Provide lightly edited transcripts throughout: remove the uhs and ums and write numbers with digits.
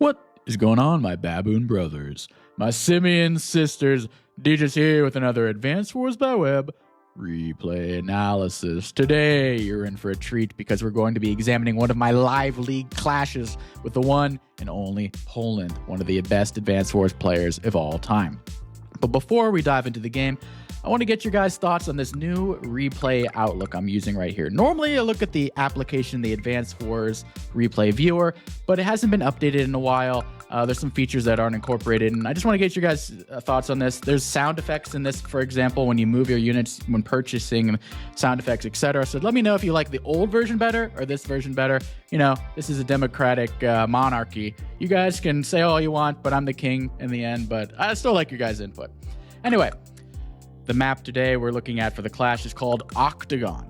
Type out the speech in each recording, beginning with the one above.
What is going on, my baboon brothers? My simian sisters, DJ's here with another Advanced Wars by Web replay analysis. Today, you're in for a treat because we're going to be examining one of my live league clashes with the one and only Poland, one of the best Advanced Wars players of all time. But before we dive into the game, I want to get your guys' thoughts on this new replay outlook I'm using right here. Normally, I look at the application, the Advanced Wars replay viewer, but it hasn't been updated in a while. There's some features that aren't incorporated, and I just want to get your guys' thoughts on this. There's sound effects in this, for example, when you move your units, when purchasing sound effects, etc. So let me know if you like the old version better or this version better. You know, this is a democratic monarchy. You guys can say all you want, but I'm the king in the end, but I still like your guys' input. Anyway, the map today we're looking at for the clash is called Octagon.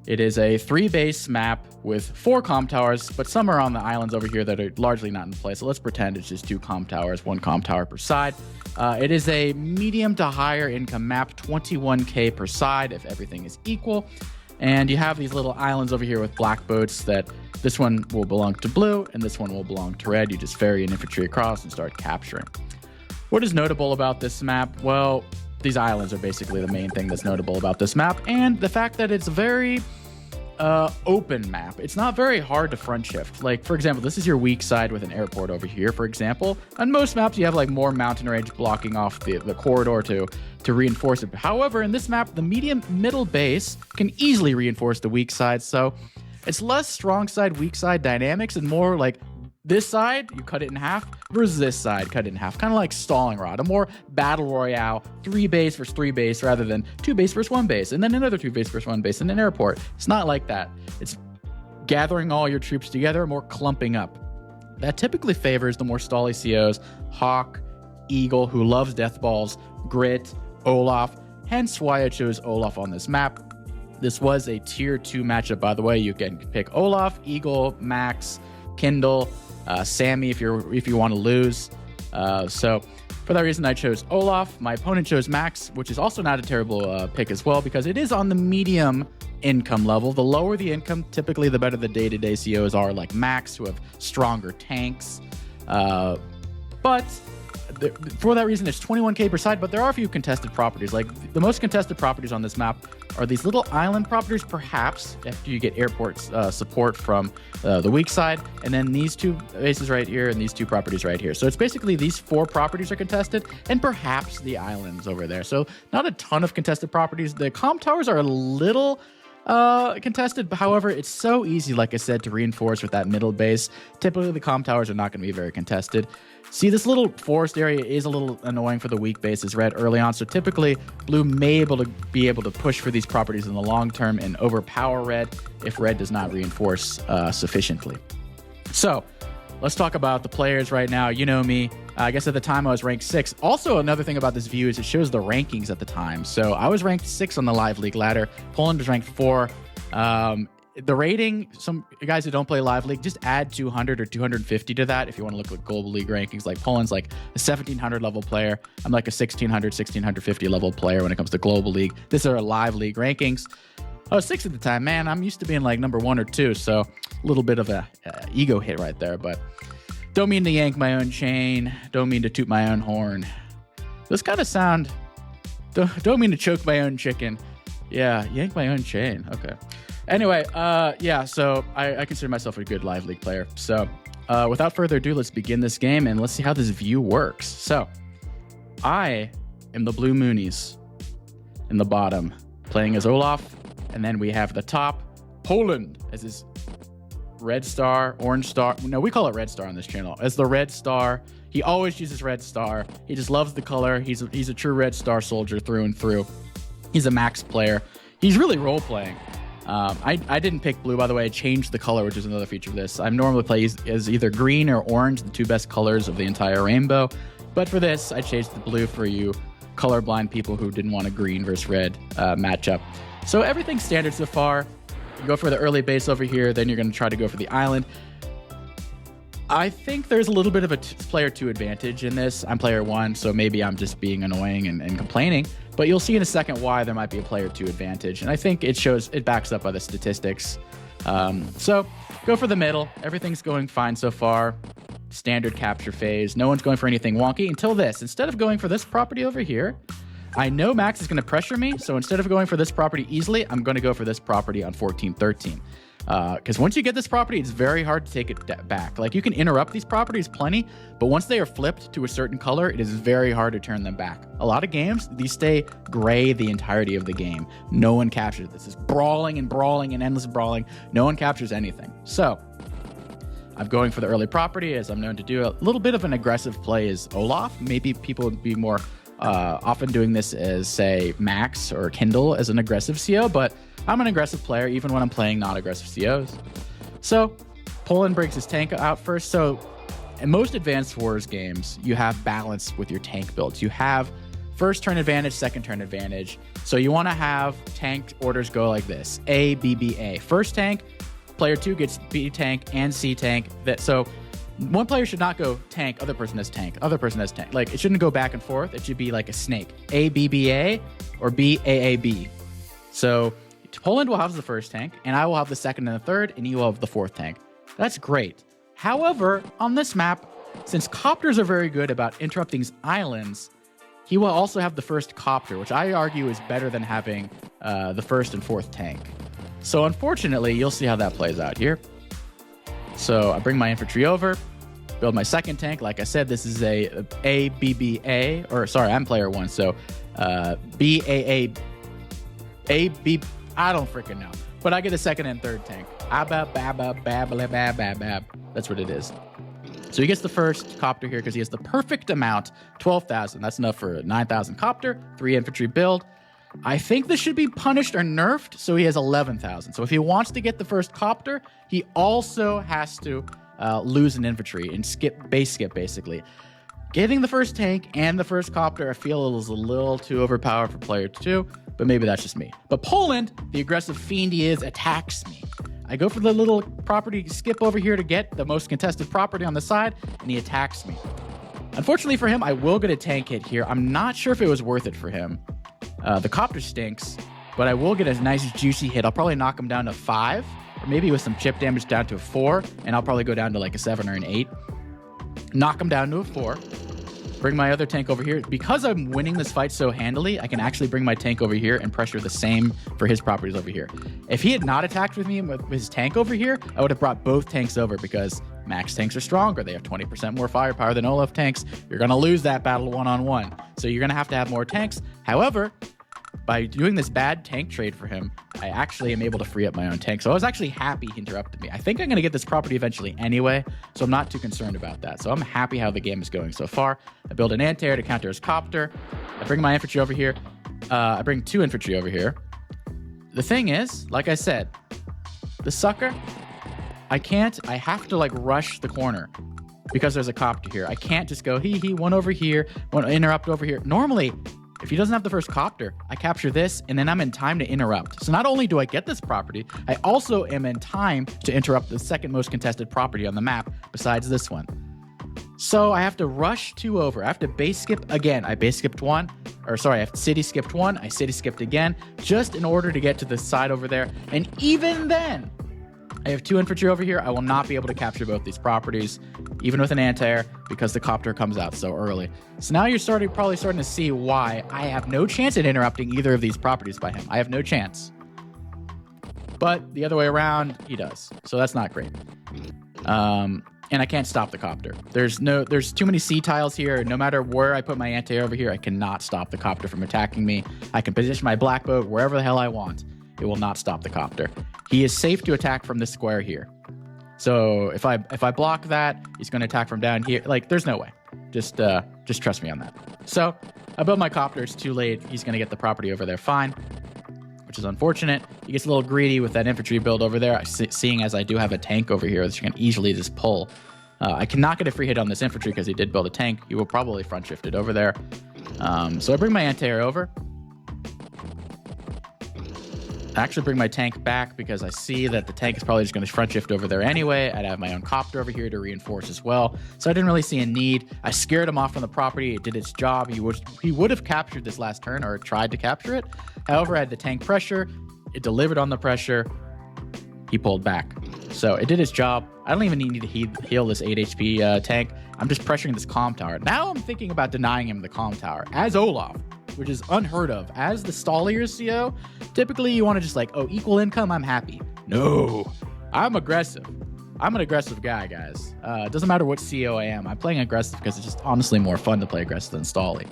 It is a 3-base map with 4 comm towers, but some are on the islands over here that are largely not in play. So let's pretend it's just 2 comm towers, 1 comm tower per side. It is a medium to higher income map, 21k per side if everything is equal. And you have these little islands over here with black boats that this one will belong to blue and this one will belong to red. You just ferry an infantry across and start capturing. What is notable about this map? Well, these islands are basically the main thing that's notable about this map, and the fact that it's a very open map. It's not very hard to front shift. Like, for example, this is your weak side with an airport over here, for example. On most maps, you have like more mountain range blocking off the corridor to reinforce it. However, in this map, the medium middle base can easily reinforce the weak side, so it's less strong side, weak side dynamics and more like this side, you cut it in half, versus this side, cut it in half. Kind of like Stalling Rod, a more battle royale, 3 base versus 3 base, rather than 2 base versus 1 base, and then another 2 base versus 1 base, and an airport. It's not like that. It's gathering all your troops together, more clumping up. That typically favors the more stally COs, Hawk, Eagle, who loves death balls, Grit, Olaf, hence why I chose Olaf on this map. This was a tier 2 matchup, by the way. You can pick Olaf, Eagle, Max, Kindle, Sammy if you want to lose. So for that reason, I chose Olaf. My opponent chose Max, which is also not a terrible pick as well, because it is on the medium income level. The lower the income, typically the better the day-to-day COs are, like Max, who have stronger tanks. But for that reason, it's 21k per side, but there are a few contested properties. Like, the most contested properties on this map are these little island properties, perhaps, after you get airport support from the weak side, and then these 2 bases right here and these 2 properties right here. So it's basically these 4 properties are contested, and perhaps the islands over there. So not a ton of contested properties. The comm towers are a little contested, but however, it's so easy, like I said, to reinforce with that middle base. Typically, the comm towers are not going to be very contested. See, this little forest area is a little annoying for the weak bases red early on, so typically blue may be able to push for these properties in the long term and overpower red if red does not reinforce sufficiently. So let's talk about the players right now. You know me. I guess at the time I was ranked 6. Also, another thing about this view is it shows the rankings at the time. So I was ranked 6 on the live league ladder. Poland was ranked 4. The rating, some guys who don't play live league, just add 200 or 250 to that if you want to look at global league rankings. Like, Poland's like a 1700 level player. I'm like a 1650 level player when it comes to global league. These are live league rankings. I was 6 at the time. Man, I'm used to being like number 1 or 2, so a little bit of a ego hit right there. But don't mean to yank my own chain. Don't mean to toot my own horn. Those kind of sound... Don't mean to choke my own chicken. Yeah, yank my own chain. Okay. Anyway, yeah, so I consider myself a good live league player. So without further ado, let's begin this game and let's see how this view works. So I am the Blue Moonies in the bottom, playing as Olaf. And then we have the top, Poland, as his red star, orange star. No, we call it red star on this channel. As the red star. He always uses red star. He just loves the color. He's a true red star soldier through and through. He's a max player. He's really role playing. I didn't pick blue, by the way. I changed the color, which is another feature of this. I normally play as either green or orange, the 2 best colors of the entire rainbow. But for this, I changed the blue for you colorblind people who didn't want a green versus red matchup. So everything's standard so far. You go for the early base over here, then you're going to try to go for the island. I think there's a little bit of a player 2 advantage in this. I'm player 1, so maybe I'm just being annoying and complaining. But you'll see in a second why there might be a player 2 advantage. And I think it backs up by the statistics. So go for the middle. Everything's going fine so far. standard capture phase. No one's going for anything wonky until this. Instead of going for this property over here, I know Max is going to pressure me, so instead of going for this property easily, I'm going to go for this property on 14-13. Because once you get this property, it's very hard to take it back. Like, you can interrupt these properties plenty, but once they are flipped to a certain color, it is very hard to turn them back. A lot of games, these stay gray the entirety of the game. No one captures this. It's brawling and brawling and endless brawling. No one captures anything. So I'm going for the early property, as I'm known to do. A little bit of an aggressive play is Olaf. Maybe people would be more often doing this as, say, Max or Kindle as an aggressive CO, but I'm an aggressive player even when I'm playing not aggressive COs. So Poland breaks his tank out first. So in most Advanced Wars games, you have balance with your tank builds. You have first turn advantage, second turn advantage. So you want to have tank orders go like this: A, B, B, A. First tank, player 2 gets B tank and C tank. So one player should not go tank, other person has tank, other person has tank. Like, it shouldn't go back and forth. It should be like a snake. A, B, B, A, or B, A, A, B. So Poland will have the first tank, and I will have the second and the third, and you will have the fourth tank. That's great. However, on this map, since copters are very good about interrupting islands, he will also have the first copter, which I argue is better than having the first and fourth tank. So unfortunately, you'll see how that plays out here. So I bring my infantry over, build my second tank. Like I said, this is a ABBA, or sorry, I'm player 1, so BAA, AB, I don't freaking know. But I get a second and third tank. That's what it is. So he gets the first copter here because he has the perfect amount, 12,000. That's enough for a 9,000 copter, 3 infantry build. I think this should be punished or nerfed, so he has 11,000. So if he wants to get the first copter, he also has to lose an infantry and base skip, basically. Getting the first tank and the first copter, I feel is a little too overpowered for player 2, but maybe that's just me. But Poland, the aggressive fiend he is, attacks me. I go for the little property skip over here to get the most contested property on the side, and he attacks me. Unfortunately for him, I will get a tank hit here. I'm not sure if it was worth it for him. The copter stinks, but I will get a nice juicy hit. I'll probably knock him down to 5, or maybe with some chip damage down to a 4, and I'll probably go down to like a 7 or an 8. Knock him down to a 4. Bring my other tank over here. Because I'm winning this fight so handily, I can actually bring my tank over here and pressure the same for his properties over here. If he had not attacked with me with his tank over here, I would have brought both tanks over because Max tanks are stronger. They have 20% more firepower than Olaf tanks. You're going to lose that battle one-on-one. So you're going to have more tanks. However, by doing this bad tank trade for him, I actually am able to free up my own tank. So I was actually happy he interrupted me. I think I'm going to get this property eventually anyway, so I'm not too concerned about that. So I'm happy how the game is going so far. I build an anti-air to counter his copter. I bring my infantry over here. I bring 2 infantry over here. The thing is, like I said, the sucker, I have to like rush the corner because there's a copter here. I can't just go, one over here, one interrupt over here. Normally, if he doesn't have the first copter, I capture this, and then I'm in time to interrupt. So not only do I get this property, I also am in time to interrupt the second most contested property on the map besides this one. So I have to rush 2 over. I have to base skip again. I base skipped 1, or sorry, I have city skipped 1. I city skipped again, just in order to get to the side over there. And even then, I have 2 infantry over here. I will not be able to capture both these properties, even with an anti-air, because the copter comes out so early. So now you're probably starting to see why I have no chance at interrupting either of these properties by him. I have no chance. But the other way around, he does. So that's not great. And I can't stop the copter. There's too many C tiles here. No matter where I put my anti-air over here, I cannot stop the copter from attacking me. I can position my black boat wherever the hell I want. It will not stop the copter. He is safe to attack from this square here. So if I block that, he's going to attack from down here. Like, there's no way. Just trust me on that. So I built my copter. It's too late. He's going to get the property over there fine, which is unfortunate. He gets a little greedy with that infantry build over there, seeing as I do have a tank over here that you can easily just pull. I cannot get a free hit on this infantry because he did build a tank. He will probably front shift it over there. So I bring my anti-air over. I actually bring my tank back because I see that the tank is probably just going to front shift over there anyway. I'd have my own copter over here to reinforce as well. So I didn't really see a need. I scared him off from the property. It did its job. He would have captured this last turn or tried to capture it. However, I had the tank pressure. It delivered on the pressure. He pulled back. So it did its job. I don't even need to heal this 8 HP tank. I'm just pressuring this calm tower. Now I'm thinking about denying him the calm tower as Olaf, which is unheard of. As the stallier CO, typically you want to just like, oh, equal income, I'm happy. No, I'm aggressive. I'm an aggressive guy, guys. It doesn't matter what CO I am. I'm playing aggressive because it's just honestly more fun to play aggressive than Stally.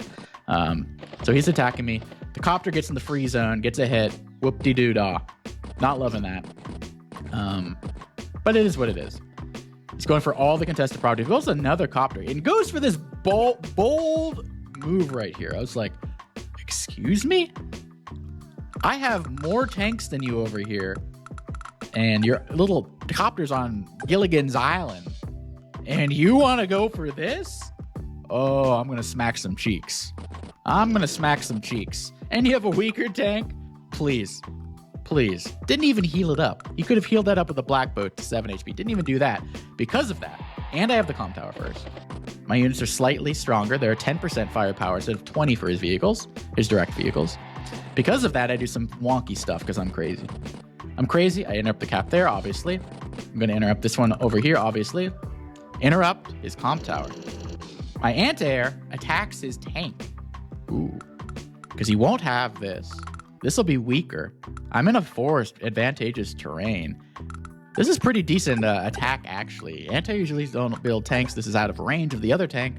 So he's attacking me. The copter gets in the free zone, gets a hit. Whoop-de-doo-dah. Not loving that. But it is what it is. He's going for all the contested properties. He goes another copter and goes for this bold move right here. I was like, excuse me? I have more tanks than you over here. And your little copter's on Gilligan's Island. And you want to go for this? Oh, I'm going to smack some cheeks. I'm going to smack some cheeks. And you have a weaker tank? Please. Please. Didn't even heal it up. You could have healed that up with a black boat to 7 HP. Didn't even do that because of that. And I have the calm tower first. My units are slightly stronger. They're 10% firepower instead of 20 for his vehicles, his direct vehicles. Because of that, I do some wonky stuff because I'm crazy. I'm crazy. I interrupt the cap there, obviously. I'm going to interrupt this one over here, obviously. Interrupt his calm tower. My anti-air attacks his tank. Ooh. Because he won't have this. This will be weaker. I'm in a forest, advantageous terrain. This is pretty decent attack, actually. Anti usually don't build tanks. This is out of range of the other tank.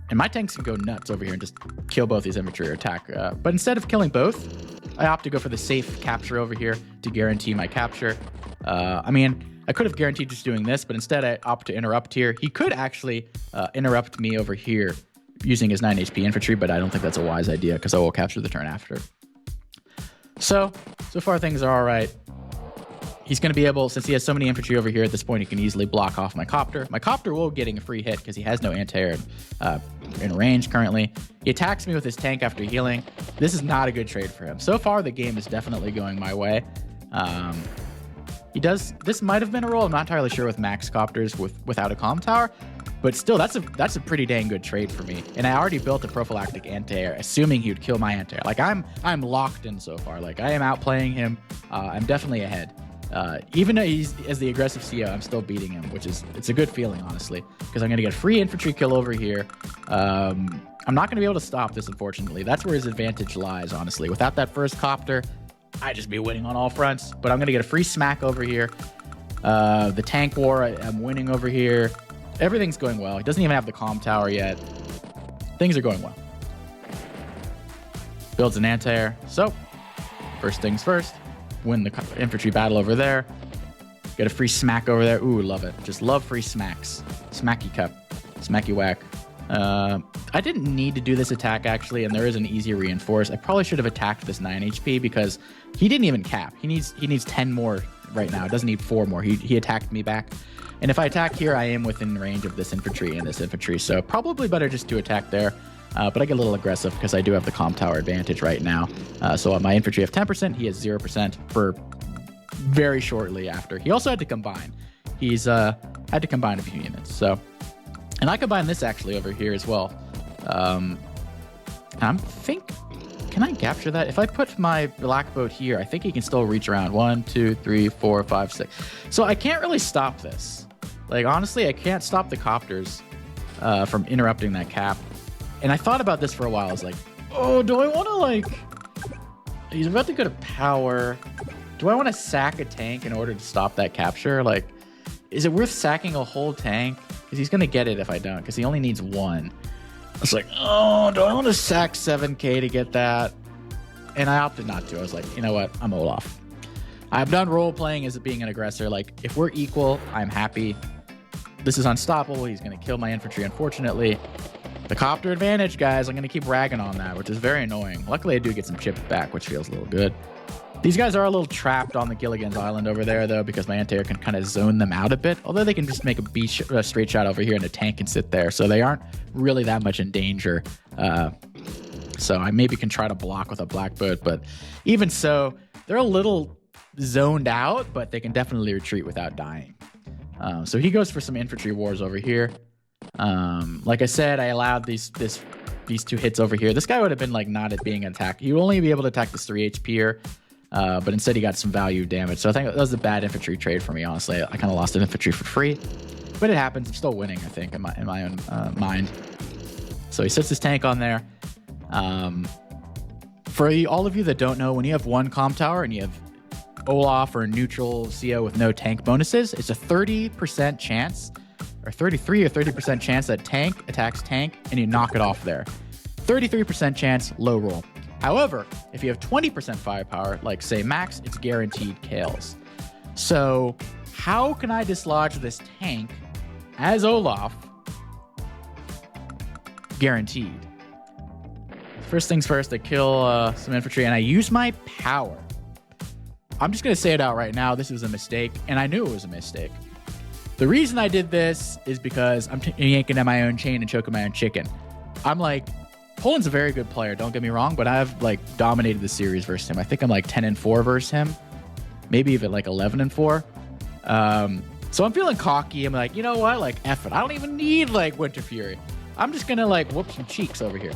And my tanks can go nuts over here and just kill both these infantry or attack. But instead of killing both, I opt to go for the safe capture over here to guarantee my capture. I mean, I could have guaranteed just doing this, but instead I opt to interrupt here. He could actually interrupt me over here using his 9 HP infantry, but I don't think that's a wise idea because I will capture the turn after. So far things are all right. He's going to be able, since he has so many infantry over here at this point, he can easily block off my copter. My copter will getting a free hit because he has no anti-air in range currently. He attacks me with his tank after healing. This is not a good trade for him. So far, the game is definitely going my way. This might have been a roll. I'm not entirely sure with max copters without a calm tower, but still, that's a pretty dang good trade for me. And I already built a prophylactic anti-air, assuming he would kill my anti-air. Like I'm locked in so far. Like I am outplaying him. I'm definitely ahead. Even though he's as the aggressive CO, I'm still beating him, it's a good feeling, honestly, because I'm going to get a free infantry kill over here. I'm not going to be able to stop this, unfortunately. That's where his advantage lies, honestly. Without that first copter, I'd just be winning on all fronts, but I'm going to get a free smack over here. The tank war, I'm winning over here. Everything's going well. He doesn't even have the calm tower yet. Things are going well. Builds an anti-air. So, first things first. Win the infantry battle over there. Get a free smack over there. Ooh, love it. Just love free smacks. Smacky cup. Smacky whack. I didn't need to do this attack, actually, and there is an easy reinforce. I probably should have attacked this 9 HP because he didn't even cap. He needs 10 more right now. It doesn't need 4 more. He attacked me back. And if I attack here, I am within range of this infantry and this infantry, so probably better just to attack there. But I get a little aggressive because I do have the calm tower advantage right now. So my infantry have 10%. He has 0% for very shortly after. He also had to combine. He's had to combine a few units. So, and I combine this actually over here as well. Can I capture that? If I put my black boat here, I think he can still reach around 1, 2, 3, 4, 5, 6. So I can't really stop this. Like, honestly, I can't stop the copters from interrupting that cap. And I thought about this for a while. I was like, oh, do I want to, like... He's about to go to power. Do I want to sack a tank in order to stop that capture? Like, is it worth sacking a whole tank? Because he's going to get it if I don't, because he only needs 1. I was like, oh, do I want to sack 7k to get that? And I opted not to. I was like, you know what? I'm Olaf. I'm done role-playing as being an aggressor. Like, if we're equal, I'm happy. This is unstoppable. He's going to kill my infantry, unfortunately. The copter advantage, guys. I'm going to keep ragging on that, which is very annoying. Luckily, I do get some chips back, which feels a little good. These guys are a little trapped on the Gilligan's Island over there, though, because my anti-air can kind of zone them out a bit. Although they can just make a straight shot over here, and a tank can sit there. So they aren't really that much in danger. So I maybe can try to block with a black boat. But even so, they're a little zoned out, but they can definitely retreat without dying. So he goes for some infantry wars over here. Like I said, I allowed these 2 hits over here. This guy would have been like not being attacked. He would only be able to attack this 3 HP here. But instead he got some value damage. So I think that was a bad infantry trade for me, honestly. I kind of lost an infantry for free. But it happens. I'm still winning, I think, in my own mind. So he sets his tank on there. For all of you that don't know, when you have one comm tower and you have Olaf or neutral CO with no tank bonuses, it's a 30% chance, or 33 or 30% chance that tank attacks tank and you knock it off there. 33% chance, low roll. However, if you have 20% firepower, like say Max, it's guaranteed kills. So how can I dislodge this tank as Olaf? Guaranteed. First things first, I kill some infantry and I use my power. I'm just going to say it out right now. This was a mistake, and I knew it was a mistake. The reason I did this is because I'm yanking at my own chain and choking my own chicken. I'm like, Poland's a very good player, don't get me wrong, but I've like dominated the series versus him. I think I'm like 10-4 versus him, maybe even like 11-4. So I'm feeling cocky. I'm like, you know what? Like, F it. I don't even need like Winter Fury. I'm just going to like whoop some cheeks over here.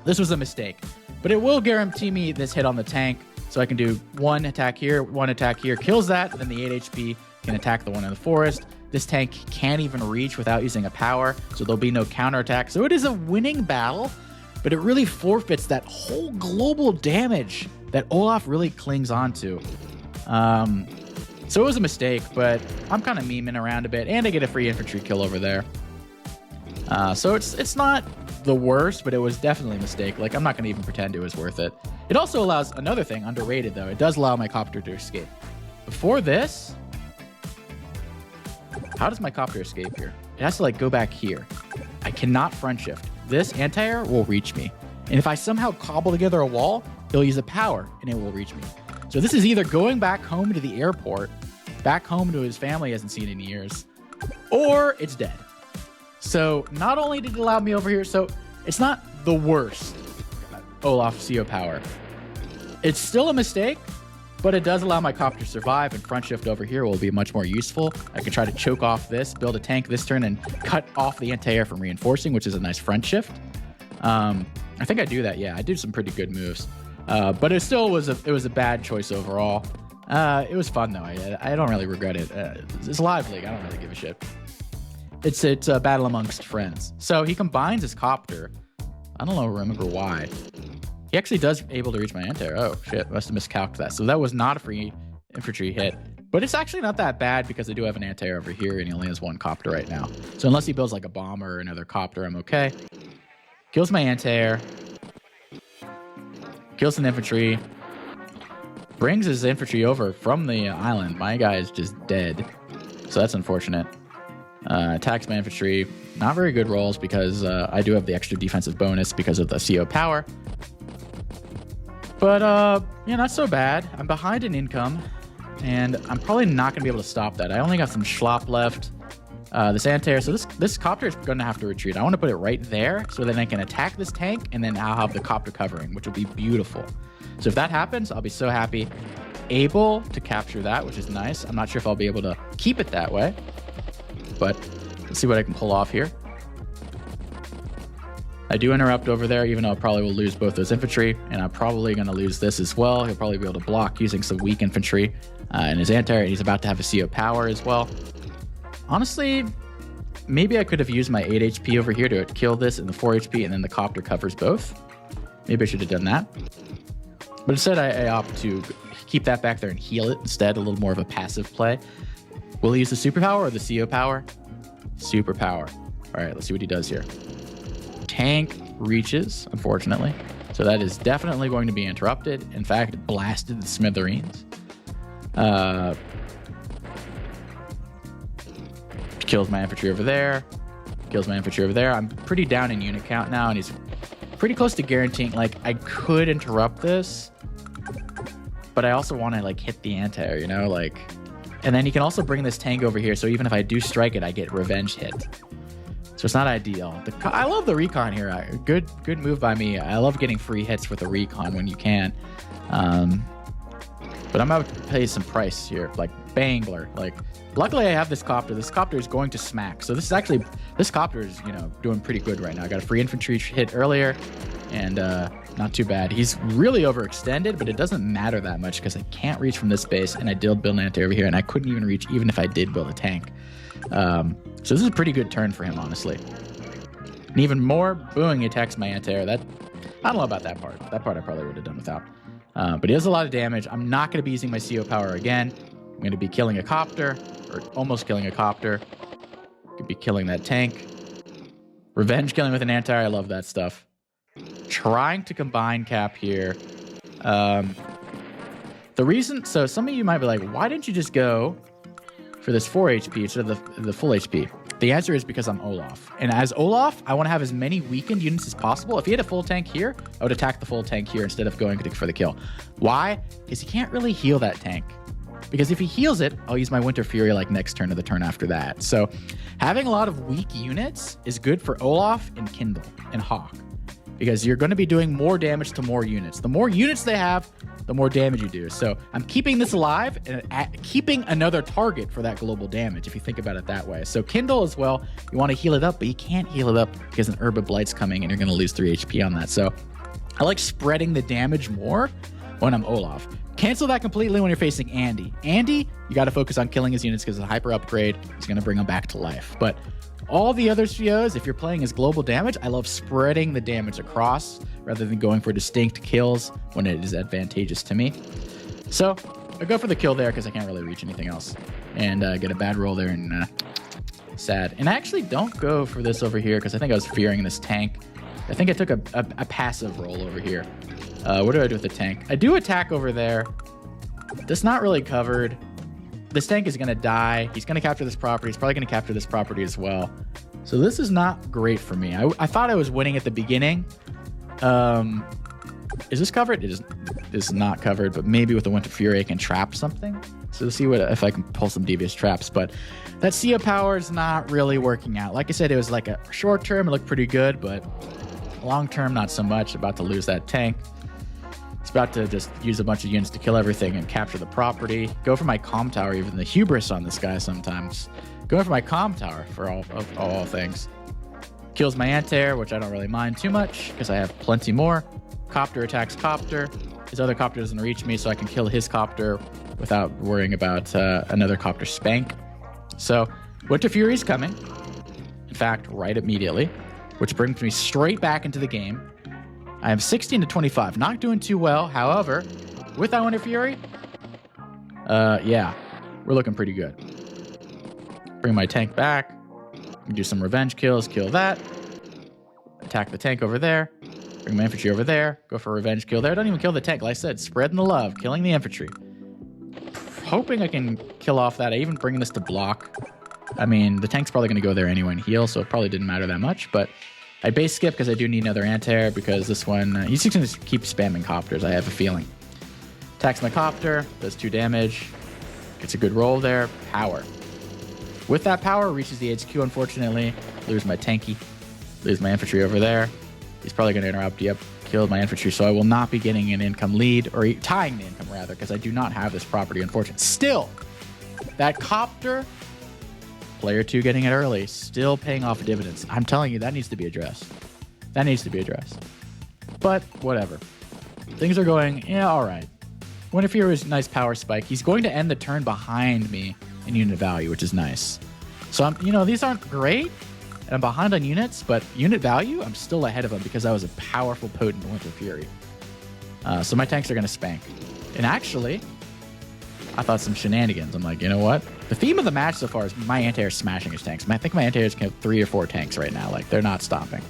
This was a mistake, but it will guarantee me this hit on the tank. So I can do one attack here, kills that. Then the 8 HP can attack the one in the forest. This tank can't even reach without using a power, so there'll be no counterattack. So it is a winning battle, but it really forfeits that whole global damage that Olaf really clings onto. So it was a mistake, but I'm kind of memeing around a bit, and I get a free infantry kill over there. So it's not the worst, but it was definitely a mistake. Like, I'm not going to even pretend it was worth it. It also allows another thing, underrated though. It does allow my copter to escape. Before this, how does my copter escape here? It has to like go back here. I cannot front shift. This anti-air will reach me. And if I somehow cobble together a wall, he'll use a power and it will reach me. So this is either going back home to the airport, back home to his family he hasn't seen in years, or it's dead. So not only did it allow me over here, so it's not the worst Olaf CO power. It's still a mistake, but it does allow my copter to survive, and front shift over here will be much more useful. I can try to choke off this, build a tank this turn, and cut off the anti-air from reinforcing, which is a nice front shift. I think I do that. Yeah, I did some pretty good moves, but it still was a bad choice overall. It was fun though. I don't really regret it. It's live league. I don't really give a shit. It's a battle amongst friends. So he combines his copter. I don't remember why. He actually does able to reach my anti-air. Oh shit, must have miscalculated that. So that was not a free infantry hit. But it's actually not that bad because I do have an anti-air over here and he only has one copter right now. So unless he builds like a bomber or another copter, I'm okay. Kills my anti-air. Kills some infantry. Brings his infantry over from the island. My guy is just dead. So that's unfortunate. Attacks my infantry. Not very good rolls because I do have the extra defensive bonus because of the CO power. But, yeah, not so bad. I'm behind in income, and I'm probably not going to be able to stop that. I only got some schlop left. This anti-air, so this copter is going to have to retreat. I want to put it right there so then I can attack this tank, and then I'll have the copter covering, which will be beautiful. So if that happens, I'll be so happy. Able to capture that, which is nice. I'm not sure if I'll be able to keep it that way, but let's see what I can pull off here. I do interrupt over there, even though I probably will lose both those infantry, and I'm probably going to lose this as well. He'll probably be able to block using some weak infantry and his anti-air. He's about to have a CO power as well. Honestly, maybe I could have used my 8 HP over here to kill this and the 4 HP, and then the copter covers both. Maybe I should have done that. But instead, I opt to keep that back there and heal it instead, a little more of a passive play. Will he use the superpower or the CO power? Superpower. All right, let's see what he does here. Tank reaches, unfortunately. So that is definitely going to be interrupted. In fact, it blasted the smithereens. Kills my infantry over there. Kills my infantry over there. I'm pretty down in unit count now, and he's pretty close to guaranteeing, like, I could interrupt this, but I also want to, like, hit the anti-air, you know, like, and then he can also bring this tank over here, so even if I do strike it, I get revenge hit. So it's not ideal. I love the recon here. Good move by me. I love getting free hits with the recon when you can. But I'm about to pay some price here, like Bangler. Like, luckily I have this copter. This copter is going to smack. So this copter is, doing pretty good right now. I got a free infantry hit earlier, and not too bad. He's really overextended, but it doesn't matter that much because I can't reach from this base, and I did build an anti over here, and I couldn't even reach even if I did build a tank. So this is a pretty good turn for him, honestly. And even more, boom, he attacks my anti-air. I don't know about that part. That part I probably would have done without. But he does a lot of damage. I'm not going to be using my CO power again. I'm going to be killing a copter, or almost killing a copter. Could be killing that tank. Revenge killing with an anti-air. I love that stuff. Trying to combine cap here. The reason, so some of you might be like, why didn't you just go for this 4 HP instead of the full HP? The answer is because I'm Olaf. And as Olaf, I want to have as many weakened units as possible. If he had a full tank here, I would attack the full tank here instead of going for the kill. Why? Because he can't really heal that tank. Because if he heals it, I'll use my Winter Fury like next turn or the turn after that. So having a lot of weak units is good for Olaf and Kindle and Hawk. Because you're going to be doing more damage to more units. The more units they have, the more damage you do. So I'm keeping this alive and keeping another target for that global damage, if you think about it that way. So Kindle as well, you want to heal it up, but you can't heal it up because an Herb of Blight's coming and you're going to lose 3 HP on that. So I like spreading the damage more when I'm Olaf. Cancel that completely when you're facing Andy. Andy, you got to focus on killing his units because it's a hyper upgrade. He's going to bring them back to life. But all the other COs, if you're playing as global damage, I love spreading the damage across rather than going for distinct kills when it is advantageous to me. So I go for the kill there because I can't really reach anything else. And get a bad roll there and sad. And I actually don't go for this over here because I think I was fearing this tank. I think I took a passive roll over here. What do I do with the tank? I do attack over there. That's not really covered. This tank is going to die. He's going to capture this property. He's probably going to capture this property as well. So this is not great for me. I thought I was winning at the beginning. Is this covered? It is not covered, but maybe with the Winter Fury I can trap something. So let's see if I can pull some devious traps. But that Sia power is not really working out. Like I said, it was like a short term. It looked pretty good, but long term, not so much. About to lose that tank. It's about to just use a bunch of units to kill everything and capture the property. Go for my comm tower, even the hubris on this guy sometimes. Going for my comm tower for all things. Kills my anti-air, which I don't really mind too much because I have plenty more. Copter attacks copter. His other copter doesn't reach me, so I can kill his copter without worrying about another copter spank. So Winter Fury's coming. In fact, right immediately, which brings me straight back into the game. I am 16 to 25, not doing too well. However, with that Winter Fury, yeah, we're looking pretty good. Bring my tank back, do some revenge kills, kill that, attack the tank over there, bring my infantry over there, go for a revenge kill there. Don't even kill the tank. Like I said, spreading the love, killing the infantry. Hoping I can kill off that. I even bring this to block. I mean, the tank's probably going to go there anyway and heal, so it probably didn't matter that much, but I base skip because I do need another anti-air because this one, he's just going to keep spamming copters, I have a feeling. Attacks my copter, does 2 damage, gets a good roll there, power. With that power, reaches the HQ, unfortunately, lose my tanky, lose my infantry over there. He's probably going to interrupt, yep, killed my infantry, so I will not be getting an income lead, or tying the income rather, because I do not have this property, unfortunately. Still, that copter, player 2 getting it early, still paying off dividends. I'm telling you, that needs to be addressed. That needs to be addressed. But whatever. Things are going, yeah, all right. Winter Fury is a nice power spike. He's going to end the turn behind me in unit value, which is nice. So, these aren't great, and I'm behind on units, but unit value, I'm still ahead of him because I was a powerful, potent Winter Fury. So my tanks are going to spank. And actually, I thought some shenanigans. I'm like, you know what? The theme of the match so far is my anti-air smashing his tanks. I think my anti-airs can have 3 or 4 tanks right now. Like, they're not stopping.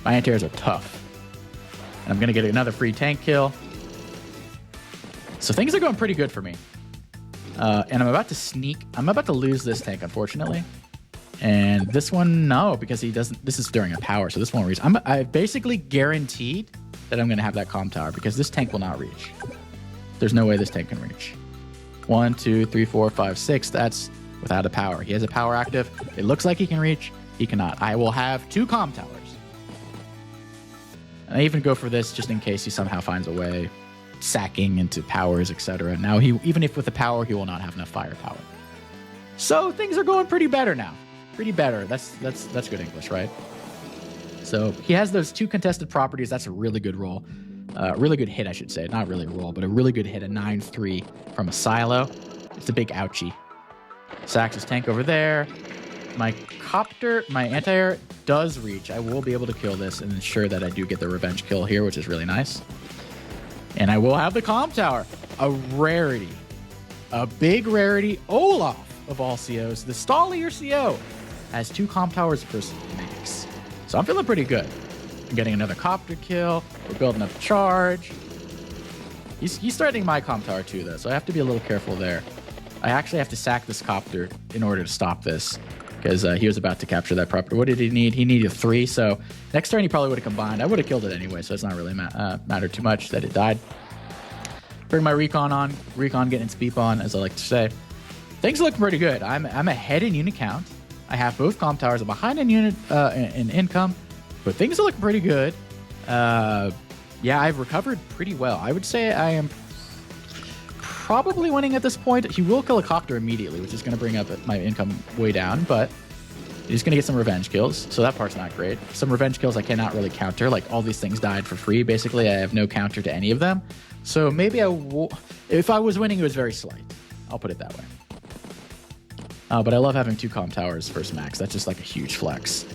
My anti-airs are tough. And I'm going to get another free tank kill. So things are going pretty good for me. And I'm about to sneak. I'm about to lose this tank, unfortunately. And this one, no, because he doesn't. This is during a power, so this won't reach. I basically guaranteed that I'm going to have that comm tower because this tank will not reach. There's no way this tank can reach. 1, 2, 3, 4, 5, 6. That's without a power. He has a power active. It looks like he can reach. He cannot. I will have 2 comm towers. And I even go for this just in case he somehow finds a way. sacking into powers, etc. Now, even if with the power, he will not have enough firepower. So things are going pretty better now. Pretty better. That's good English, right? So he has those 2 contested properties. That's a really good roll. Really good hit, I should say. Not really a roll, but a really good hit. A 9-3 from a silo. It's a big ouchie. Sacks his tank over there. My copter, my anti-air does reach. I will be able to kill this and ensure that I do get the revenge kill here, which is really nice. And I will have the comm tower. A rarity. A big rarity. Olaf, of all COs. The stallier CO has 2 comm towers versus max. So I'm feeling pretty good. I'm getting another copter kill. We're building up charge. He's threatening my comm tower too, though, so I have to be a little careful there. I actually have to sack this copter in order to stop this, because he was about to capture that property. What did he need? He needed 3, so next turn he probably would have combined. I would have killed it anyway, so it's not really mattered too much that it died. Bring my recon on. Recon getting its beep on, as I like to say. Things look pretty good. I'm ahead in unit count. I have both comm towers. I'm behind in unit in income, but things are looking pretty good. Yeah, I've recovered pretty well. I would say I am probably winning at this point. He will kill a copter immediately, which is going to bring up my income way down, but he's going to get some revenge kills, so that part's not great. Some revenge kills I cannot really counter. Like, all these things died for free, basically. I have no counter to any of them. So maybe if I was winning, it was very slight. I'll put it that way. But I love having 2 comm towers versus max. That's just like a huge flex.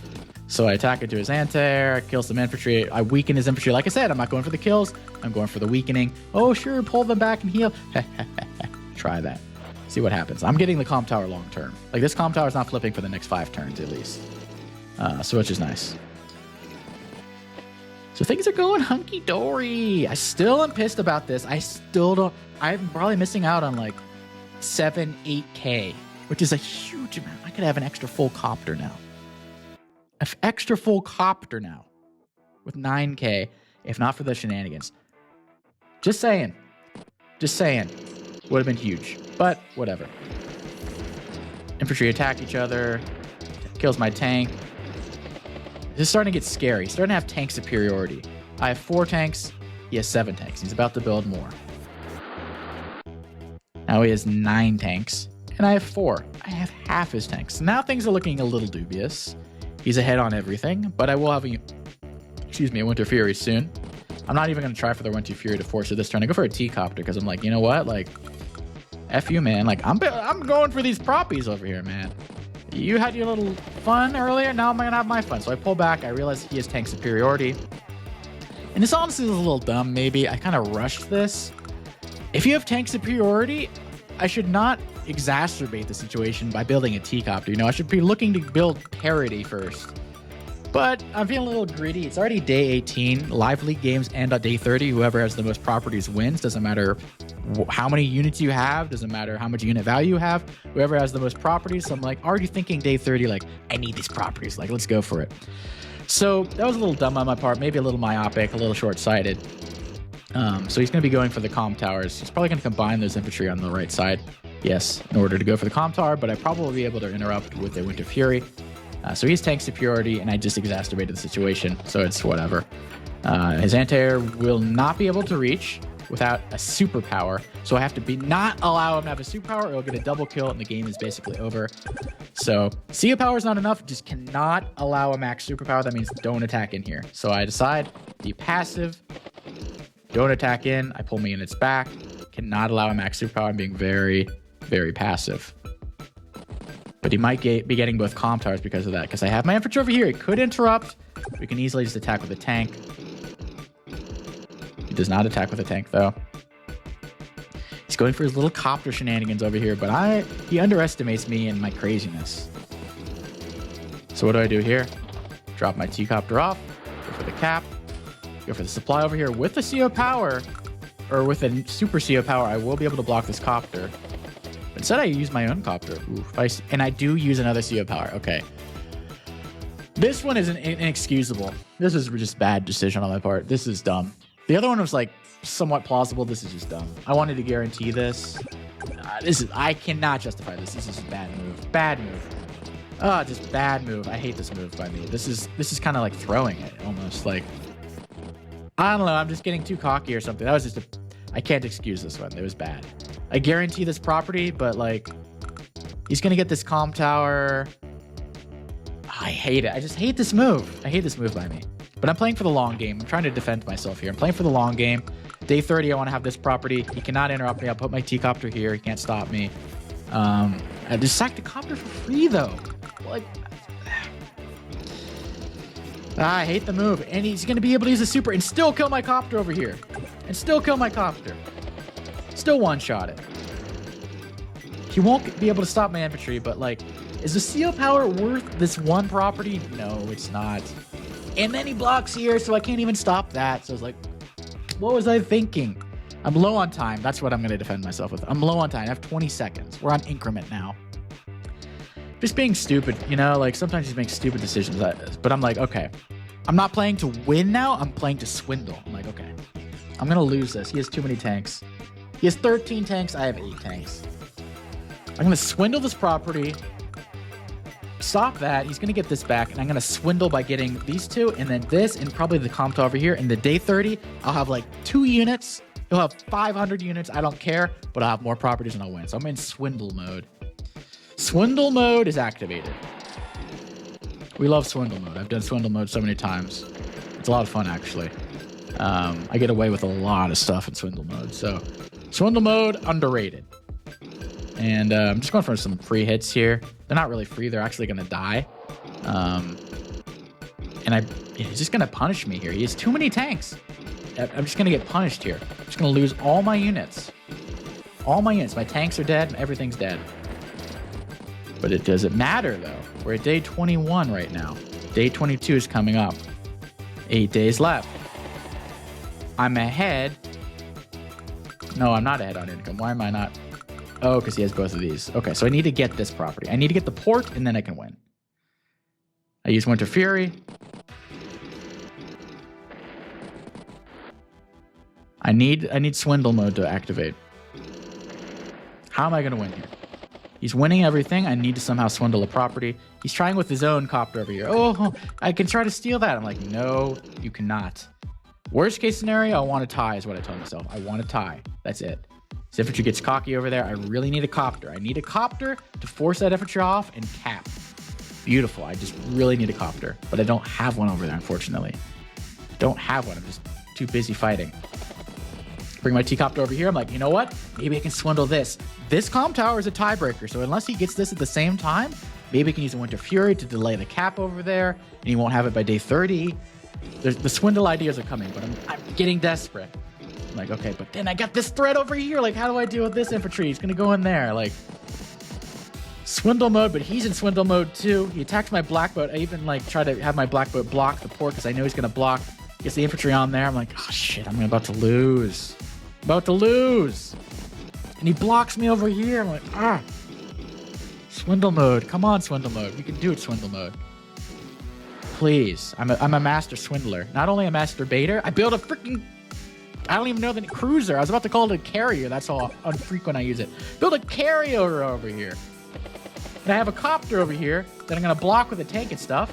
So I attack into his anti-air, kill some infantry. I weaken his infantry. Like I said, I'm not going for the kills. I'm going for the weakening. Oh, sure, pull them back and heal. Try that. See what happens. I'm getting the comm tower long term. Like, this comm tower is not flipping for the next 5 turns at least. So which is nice. So things are going hunky-dory. I still am pissed about this. I'm probably missing out on like 8K, which is a huge amount. I could have an extra full copter now. Extra full copter now with 9K, if not for the shenanigans. Just saying. Would have been huge, but whatever. Infantry attack each other. Kills my tank. This is starting to get scary. He's starting to have tank superiority. I have 4 tanks. He has 7 tanks. He's about to build more. Now he has 9 tanks, and I have 4. I have half his tanks. Now things are looking a little dubious. He's ahead on everything, but I will have a Winter Fury soon. I'm not even going to try for the Winter Fury to force it this turn. I go for a T-Copter because I'm like, you know what? Like, F you, man. Like, I'm going for these proppies over here, man. You had your little fun earlier. Now I'm going to have my fun. So I pull back. I realize he has tank superiority. And this honestly is a little dumb, maybe. I kind of rushed this. If you have tank superiority, I should not exacerbate the situation by building a T-Copter. You know, I should be looking to build parity first. But I'm feeling a little greedy. It's already day 18. Live League games end on day 30. Whoever has the most properties wins. Doesn't matter how many units you have. Doesn't matter how much unit value you have. Whoever has the most properties. So I'm like already thinking day 30, like, I need these properties. Like, let's go for it. So that was a little dumb on my part. Maybe a little myopic, a little short-sighted. So he's going to be going for the comm towers. He's probably going to combine those infantry on the right side. Yes, in order to go for the comm tower, but I probably will be able to interrupt with a Winter Fury. So he's tank superiority, and I just exacerbated the situation, so it's whatever. His anti-air will not be able to reach without a superpower, so I have to not allow him to have a superpower, or he'll get a double kill, and the game is basically over. So CO power is not enough, just cannot allow a max superpower. That means don't attack in here. So I decide, be passive, don't attack in, I pull my units back, cannot allow a max superpower. I'm being very, very passive. But he might be getting both comm towers because of that, because I have my infantry over here. He could interrupt. We can easily just attack with a tank. He does not attack with a tank, though. He's going for his little copter shenanigans over here, but he underestimates me and my craziness. So what do I do here? Drop my T-Copter off, go for the cap, go for the supply over here with the CO power, or with a super CO power. I will be able to block this copter. Instead, I use my own copter. Oof. And I do use another CO power. Okay. This one is inexcusable. This is just bad decision on my part. This is dumb. The other one was like somewhat plausible. This is just dumb. I wanted to guarantee this. I cannot justify this. This is a bad move. Bad move. Just bad move. I hate this move by me. This is kind of like throwing it almost. Like, I don't know. I'm just getting too cocky or something. That was just I can't excuse this one. It was bad. I guarantee this property, but like, he's going to get this comm tower. I hate it. I just hate this move. I hate this move by me. But I'm playing for the long game. I'm trying to defend myself here. I'm playing for the long game. Day 30, I want to have this property. He cannot interrupt me. I'll put my T-copter here. He can't stop me. I just sacked the copter for free, though. Like, I hate the move. And he's going to be able to use a super and still kill my copter over here. And still kill my copter. Still one-shot it. He won't be able to stop my infantry, but like, is the CO power worth this one property? No, it's not. And then he blocks here, so I can't even stop that. So I was like, what was I thinking? I'm low on time. That's what I'm going to defend myself with. I'm low on time. I have 20 seconds. We're on increment now. Just being stupid, you know? Like, sometimes you make stupid decisions. But I'm like, okay. I'm not playing to win now. I'm playing to swindle. I'm like, okay. I'm going to lose this. He has too many tanks. He has 13 tanks. I have 8 tanks. I'm going to swindle this property. Stop that. He's going to get this back. And I'm going to swindle by getting these two. And then this. And probably the comp over here. And the day 30, I'll have like 2 units. He'll have 500 units. I don't care. But I'll have more properties and I'll win. So I'm in swindle mode. Swindle mode is activated. We love swindle mode. I've done swindle mode so many times. It's a lot of fun, actually. I get away with a lot of stuff in swindle mode. So swindle mode, underrated. And I'm just going for some free hits here. They're not really free. They're actually going to die. And he's just going to punish me here. He has too many tanks. I'm just going to get punished here. I'm just going to lose all my units. All my units. My tanks are dead. Everything's dead. But it doesn't matter, though. We're at day 21 right now. Day 22 is coming up. 8 days left. I'm ahead. No, I'm not ahead on income. Why am I not? Oh, because he has both of these. Okay, so I need to get this property. I need to get the port, and then I can win. I use Winter Fury. I need swindle mode to activate. How am I going to win here? He's winning everything. I need to somehow swindle a property. He's trying with his own copter over here. Oh, I can try to steal that. I'm like, no, you cannot. Worst case scenario, I want to tie is what I told myself. I want to tie. That's it. His infantry gets cocky over there. I really need a copter. I need a copter to force that infantry off and cap. Beautiful. I just really need a copter. But I don't have one over there, unfortunately. Don't have one. I'm just too busy fighting. Bring my T-copter over here. I'm like, you know what? Maybe I can swindle this. This comm tower is a tiebreaker, so unless he gets this at the same time, maybe I can use a Winter Fury to delay the cap over there, and he won't have it by day 30. The swindle ideas are coming, but I'm getting desperate. I'm like, okay, but then I got this threat over here. Like, how do I deal with this infantry? He's gonna go in there. Like, swindle mode, but he's in swindle mode too. He attacked my black boat. I even like try to have my black boat block the port because I know he's gonna block. Gets the infantry on there. I'm like, oh shit, I'm about to lose. About to lose. And he blocks me over here. I'm like, ah. Swindle mode. Come on, swindle mode. We can do it, swindle mode. Please. I'm a master swindler. Not only a master baiter, I build a freaking... I don't even know the cruiser. I was about to call it a carrier. That's how unfrequent I use it. Build a carrier over here. And I have a copter over here that I'm going to block with a tank and stuff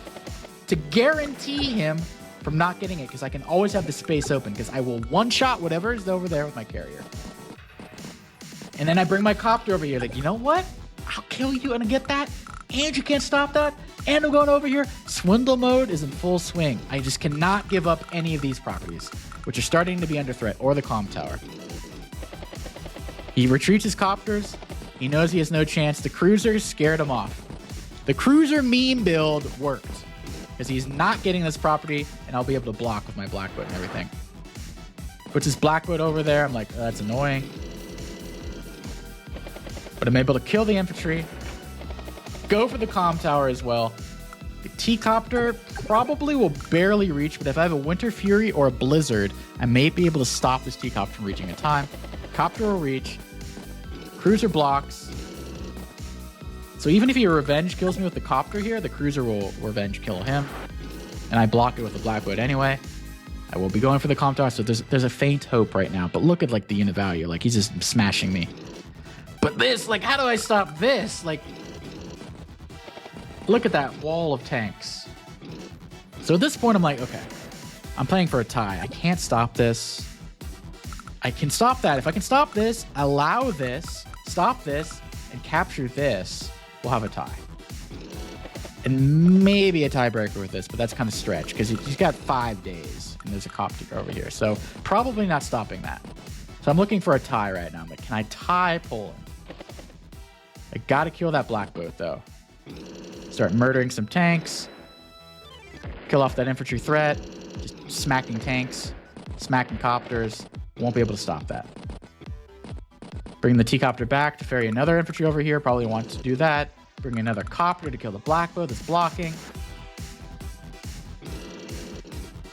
to guarantee him from not getting it, because I can always have the space open, because I will one-shot whatever is over there with my carrier. And then I bring my copter over here, like, you know what? I'll kill you and I get that, and you can't stop that, and I'm going over here. Swindle mode is in full swing. I just cannot give up any of these properties, which are starting to be under threat, or the comm tower. He retreats his copters. He knows he has no chance. The cruiser scared him off. The cruiser meme build worked, because he's not getting this property, and I'll be able to block with my blackboat and everything. Puts his blackboat over there. I'm like, oh, that's annoying. But I'm able to kill the infantry. Go for the comm tower as well. The T-copter probably will barely reach, but if I have a Winter Fury or a Blizzard, I may be able to stop this T-copter from reaching in time. Copter will reach. Cruiser blocks. So even if he revenge kills me with the copter here, the cruiser will revenge kill him. And I block it with the blackboat anyway. I will be going for the comm tower, so there's a faint hope right now. But look at like the unit value. Like, he's just smashing me. But this, like, how do I stop this? Like, look at that wall of tanks. So at this point, I'm like, okay, I'm playing for a tie. I can't stop this. I can stop that. If I can stop this, allow this, stop this, and capture this, we'll have a tie. And maybe a tiebreaker with this, but that's kind of stretch because he's got 5 days and there's a copter over here. So probably not stopping that. So I'm looking for a tie right now. But can I tie Poland? I got to kill that black boat though. Start murdering some tanks. Kill off that infantry threat. Just smacking tanks, smacking copters. Won't be able to stop that. Bring the T-copter back to ferry another infantry over here. Probably want to do that. Bring another copter to kill the black boat that's blocking.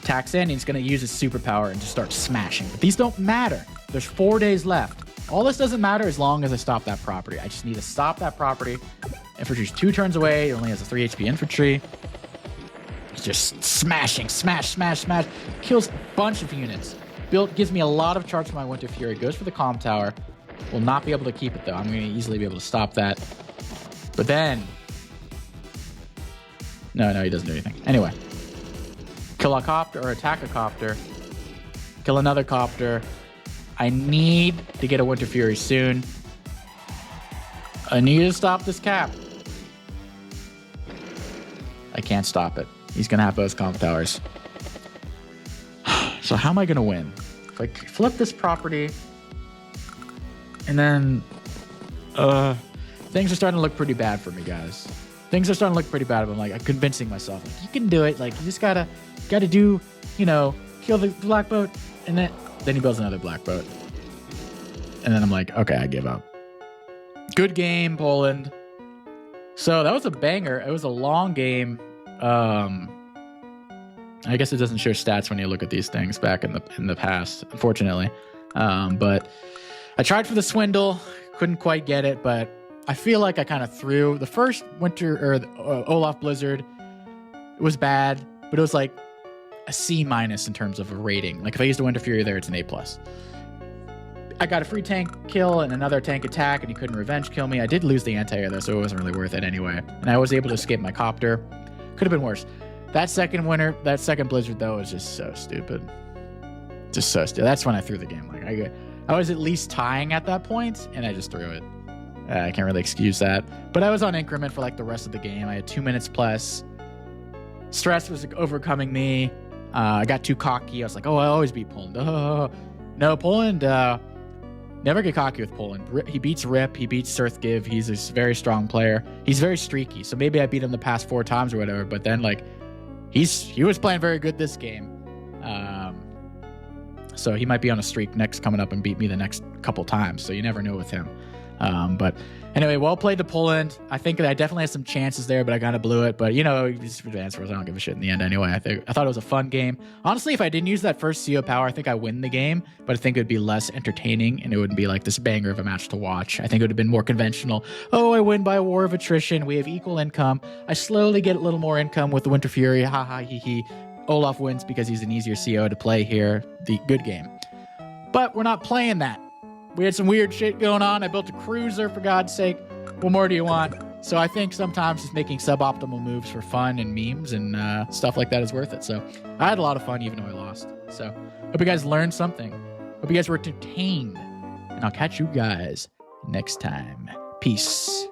Attacks in, he's going to use his superpower and just start smashing. But these don't matter. There's 4 days left. All this doesn't matter as long as I stop that property. I just need to stop that property. Infantry's 2 turns away. He only has a 3 HP infantry. He's just smashing, smash, smash, smash. Kills a bunch of units. Gives me a lot of charge for my Winter Fury. Goes for the comm tower. Will not be able to keep it though. I'm going to easily be able to stop that. But then... No, he doesn't do anything. Anyway. Kill a copter or attack a copter. Kill another copter. I need to get a Winter Fury soon. I need to stop this cap. I can't stop it. He's going to have those comm towers. So how am I going to win? If I flip this property... And then... things are starting to look pretty bad for me, guys. Things are starting to look pretty bad. But I'm like, I'm convincing myself, like, you can do it. Like, you just gotta do, you know, kill the black boat, and then he builds another black boat, and then I'm like, okay, I give up. Good game, Poland. So that was a banger. It was a long game. I guess it doesn't show stats when you look at these things back in the past, unfortunately. But I tried for the swindle, couldn't quite get it, but I feel like I kind of threw the first winter or Olaf Blizzard. It was bad, but it was like a C- in terms of a rating. Like if I used a Winter Fury there, it's an A+. I got a free tank kill and another tank attack, and he couldn't revenge kill me. I did lose the anti-air though, so it wasn't really worth it anyway. And I was able to escape my copter. Could have been worse. That second Blizzard though was just so stupid. Just so stupid. That's when I threw the game. Like I was at least tying at that point, and I just threw it. I can't really excuse that. But I was on increment for like the rest of the game. I had 2 minutes plus. Stress was overcoming me. I got too cocky. I was like, oh, I always beat Poland. No, Poland, never get cocky with Poland. He beats Rip. He beats Surthgive. He's a very strong player. He's very streaky. So maybe I beat him the past 4 times or whatever. But then like, he was playing very good this game. So he might be on a streak coming up and beat me the next couple times. So you never know with him. But anyway, well played to Poland. I think that I definitely had some chances there, but I kind of blew it. But, you know, it's advanced wars. I don't give a shit in the end anyway. I thought it was a fun game. Honestly, if I didn't use that first CO power, I think I win the game. But I think it would be less entertaining, and it wouldn't be like this banger of a match to watch. I think it would have been more conventional. Oh, I win by a war of attrition. We have equal income. I slowly get a little more income with the Winter Fury. Ha ha, hee hee. Olaf wins because he's an easier CO to play here. The good game. But we're not playing that. We had some weird shit going on. I built a cruiser, for God's sake. What more do you want? So I think sometimes just making suboptimal moves for fun and memes and stuff like that is worth it. So I had a lot of fun even though I lost. So hope you guys learned something. Hope you guys were entertained. And I'll catch you guys next time. Peace.